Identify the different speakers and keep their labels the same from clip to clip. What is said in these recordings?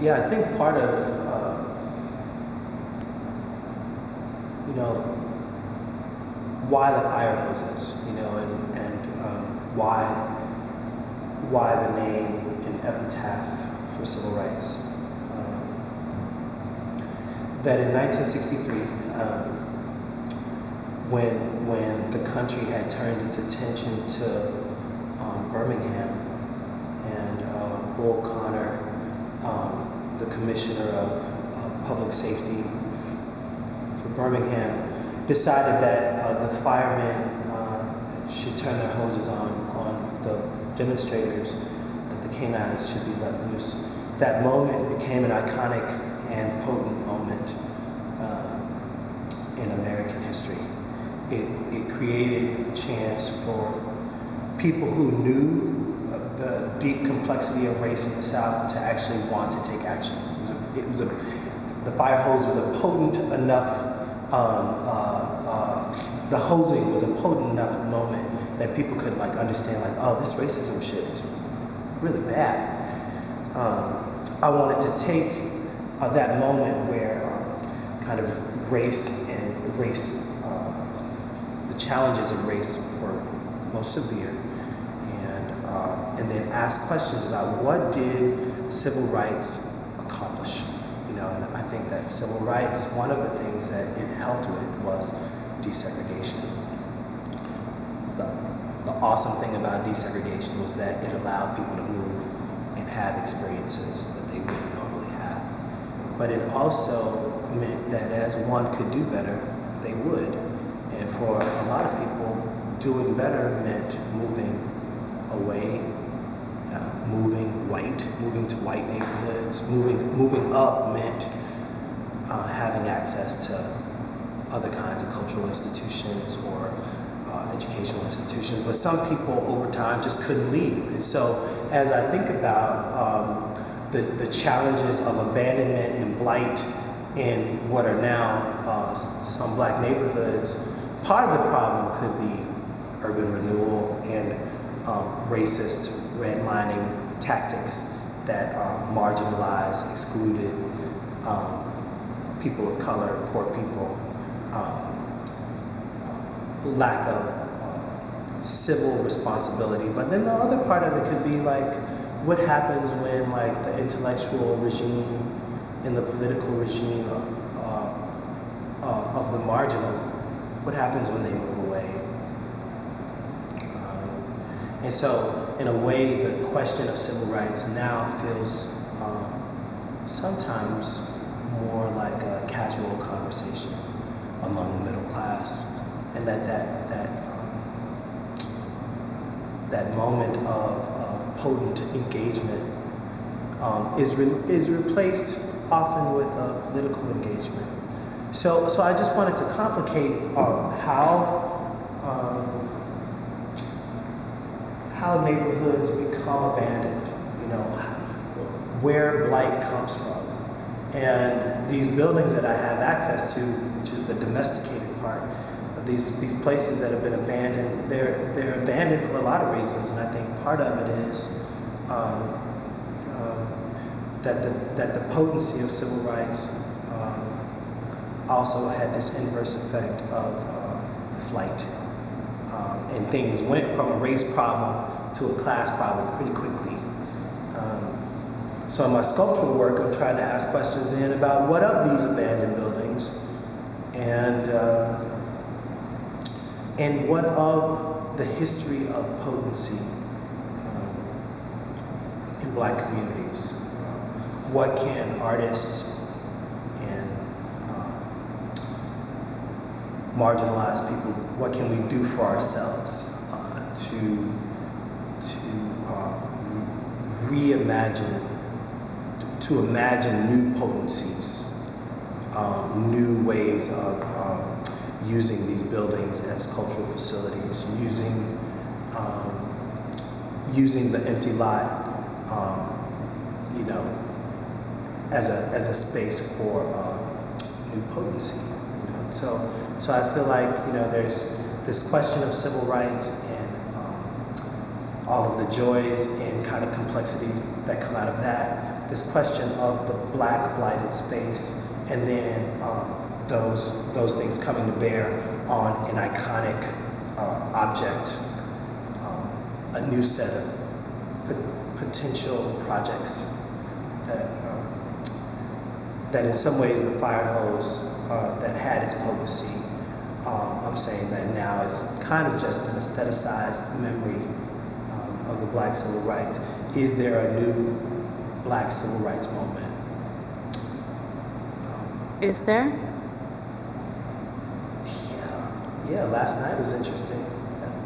Speaker 1: Yeah, I think part of, you know, why the fire hoses, and why the name and epitaph for civil rights. That in 1963, when the country had turned its attention to Birmingham, and Bull Connor, the commissioner of public safety for Birmingham, decided that the firemen should turn their hoses on the demonstrators, that the canines should be let loose. That moment became an iconic and potent moment in American history. It created a chance for people who knew the deep complexity of race in the South to actually want to take action. The fire hose was a potent enough, the hosing was a potent enough moment that people could understand, oh, this racism shit is really bad. I wanted to take that moment where kind of race, the challenges of race were most severe, and then ask questions about what did civil rights accomplish. And I think that civil rights, one of the things that it helped with was desegregation. The awesome thing about desegregation was that it allowed people to move and have experiences that they wouldn't normally have. But it also meant that as one could do better, they would. And for a lot of people, doing better meant moving away, moving to white neighborhoods. Moving up meant having access to other kinds of cultural institutions or educational institutions. But some people over time just couldn't leave. And so as I think about the challenges of abandonment and blight in what are now some black neighborhoods, part of the problem could be urban renewal and racist redlining tactics that marginalize, excluded people of color, poor people, lack of civil responsibility. But then the other part of it could be what happens when the intellectual regime and the political regime of the marginal, what happens when they move away? And so, in a way, the question of civil rights now feels sometimes more like a casual conversation among the middle class, and that moment of potent engagement is replaced often with a political engagement. So I just wanted to complicate how neighborhoods become abandoned, where blight comes from. And these buildings that I have access to, which is the domesticated part, these places that have been abandoned, they're abandoned for a lot of reasons, and I think part of it is that the potency of civil rights also had this inverse effect of flight. And things went from a race problem to a class problem pretty quickly. So in my sculptural work, I'm trying to ask questions then about what of these abandoned buildings, and what of the history of potency in black communities. What can artists and marginalized people, what can we do for ourselves to reimagine, to imagine new potencies, new ways of using these buildings as cultural facilities, using the empty lot, as a space for new potency. So I feel there's this question of civil rights and all of the joys and kind of complexities that come out of that. this question of the Black blighted space, and then those things coming to bear on an iconic object, a new set of potential projects that in some ways the fire hose that had its potency, I'm saying that now is kind of just an aestheticized memory of the Black civil rights. Is there a new Black civil rights moment?
Speaker 2: Is there?
Speaker 1: Yeah, last night was interesting.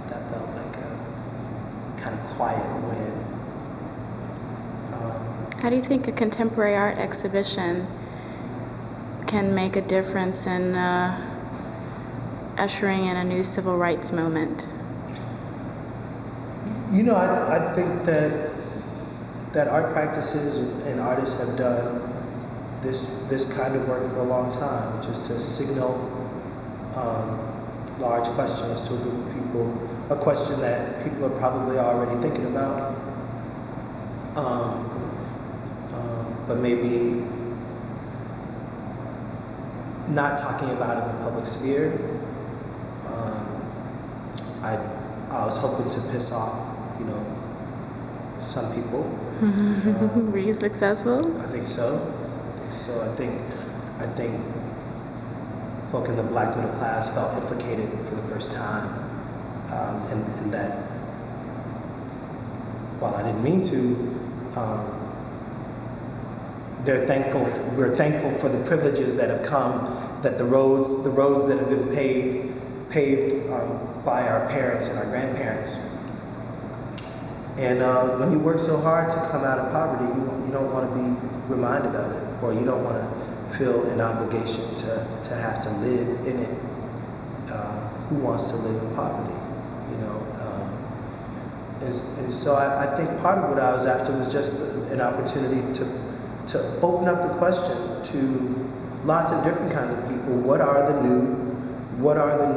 Speaker 1: That felt like a kind of quiet win.
Speaker 2: How do you think a contemporary art exhibition can make a difference in ushering in a new civil rights moment?
Speaker 1: I think that art practices and artists have done this kind of work for a long time, which is to signal large questions to a group of people, a question that people are probably already thinking about, but maybe not talking about in the public sphere. I was hoping to piss off, some people.
Speaker 2: Were you successful?
Speaker 1: I think so. I think folk in the Black middle class felt implicated for the first time, and that while I didn't mean to, we're thankful for the privileges that have come, that the roads that have been paved by our parents and our grandparents. And when you work so hard to come out of poverty, you don't want to be reminded of it, or you don't want to feel an obligation to have to live in it. Who wants to live in poverty? And so I think part of what I was after was just an opportunity to open up the question to lots of different kinds of people. What are the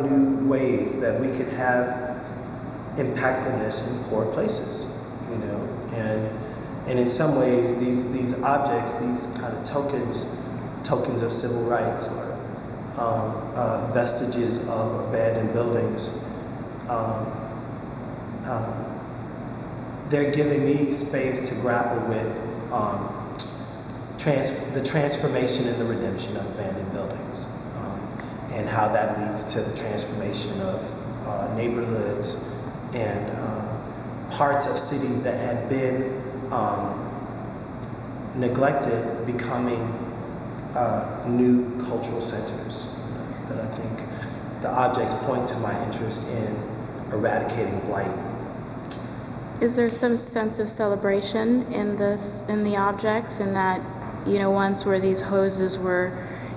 Speaker 1: new ways that we could have impactfulness in poor places? And in some ways these objects, these kind of tokens of civil rights, or vestiges of abandoned buildings, they're giving me space to grapple with the transformation and the redemption of abandoned buildings, and how that leads to the transformation of neighborhoods and parts of cities that had been neglected becoming new cultural centers. That I think the objects point to my interest in eradicating blight.
Speaker 2: Is there some sense of celebration in the objects, in that, once where these hoses were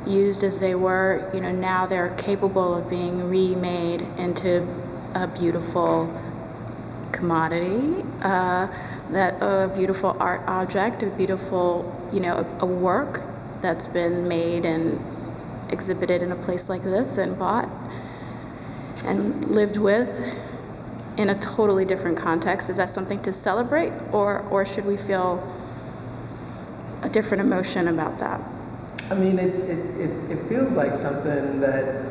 Speaker 2: used as they were, now they're capable of being remade into a beautiful commodity, that a beautiful art object, a beautiful, a work that's been made and exhibited in a place like this and bought and lived with in a totally different context? Is that something to celebrate, or should we feel a different emotion about that?
Speaker 1: I mean, it feels like something that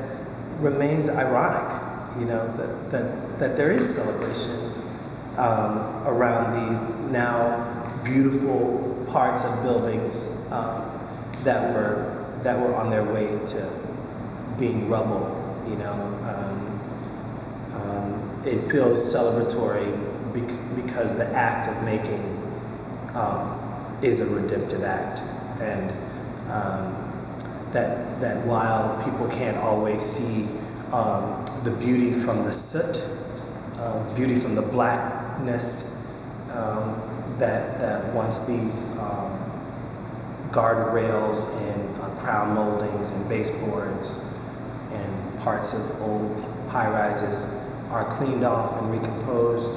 Speaker 1: remains ironic, that there is celebration around these now beautiful parts of buildings that were on their way to being rubble. It feels celebratory because the act of making is a redemptive act, and that while people can't always see the beauty from the soot, beauty from the blackness, that once these guardrails and crown moldings and baseboards and parts of old high-rises are cleaned off and recomposed,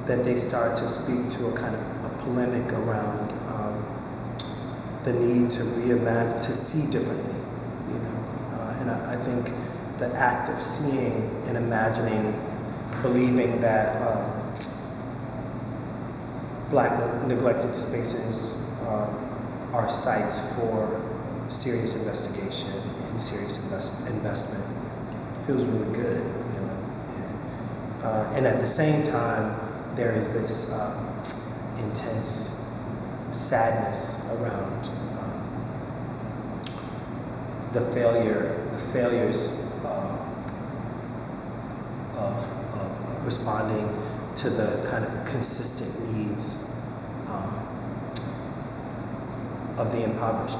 Speaker 1: that they start to speak to a kind of a polemic around the need to reimagine, to see differently, and I think the act of seeing and imagining, believing that Black neglected spaces are sites for serious investigation and serious investment. Feels really good, you know. And at the same time, there is this intense sadness around the failures of responding to the kind of consistent needs of the impoverished.